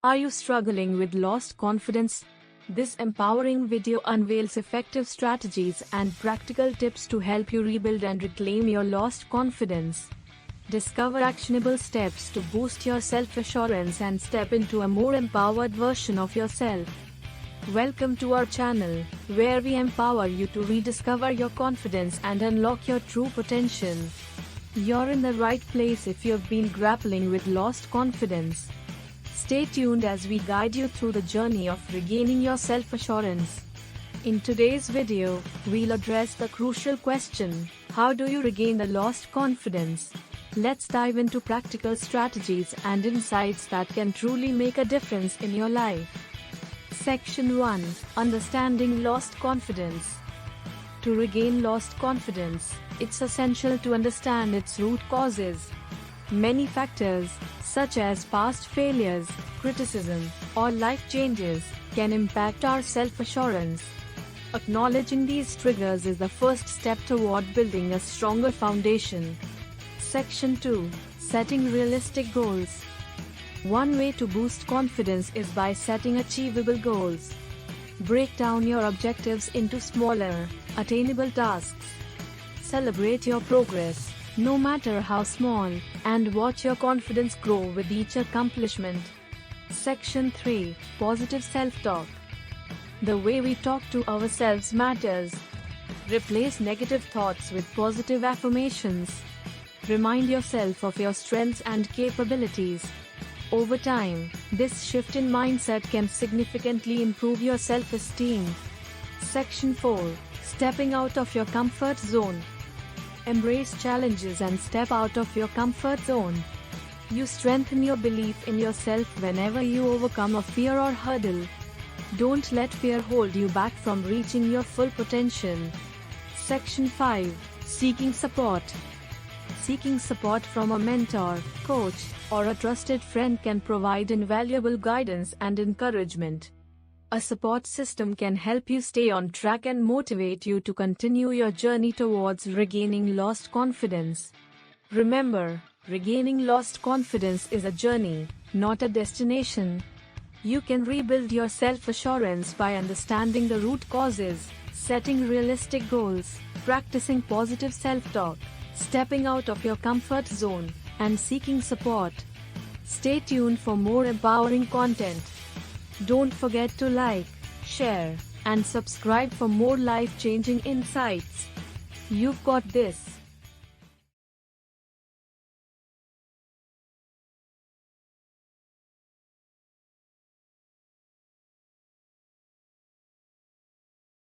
Are you struggling with lost confidence? This empowering video unveils effective strategies and practical tips to help you rebuild and reclaim your lost confidence. Discover actionable steps to boost your self-assurance and step into a more empowered version of yourself. Welcome to our channel, where we empower you to rediscover your confidence and unlock your true potential. You're in the right place if you've been grappling with lost confidence. Stay tuned as we guide you through the journey of regaining your self-assurance. In today's video, we'll address the crucial question: how do you regain the lost confidence? Let's dive into practical strategies and insights that can truly make a difference in your life. Section 1: Understanding lost confidence. To regain lost confidence, it's essential to understand its root causes. Many factors, such as past failures, criticism, or life changes, can impact our self-assurance. Acknowledging these triggers is the first step toward building a stronger foundation. Section 2: Setting realistic goals. One way to boost confidence is by setting achievable goals. Break down your objectives into smaller, attainable tasks. Celebrate your progress, no matter how small, and watch your confidence grow with each accomplishment. Section 3: Positive self-talk. The way we talk to ourselves matters. Replace negative thoughts with positive affirmations. Remind yourself of your strengths and capabilities. Over time, this shift in mindset can significantly improve your self-esteem. Section 4: Stepping out of your comfort zone. Embrace challenges and step out of your comfort zone. You strengthen your belief in yourself whenever you overcome a fear or hurdle. Don't let fear hold you back from reaching your full potential. Section 5: Seeking support. Seeking support from a mentor, coach, or a trusted friend can provide invaluable guidance and encouragement. A support system can help you stay on track and motivate you to continue your journey towards regaining lost confidence. Remember, regaining lost confidence is a journey, not a destination. You can rebuild your self-assurance by understanding the root causes, setting realistic goals, practicing positive self-talk, stepping out of your comfort zone, and seeking support. Stay tuned for more empowering content. Don't forget to like, share, and subscribe for more life-changing insights. You've got this.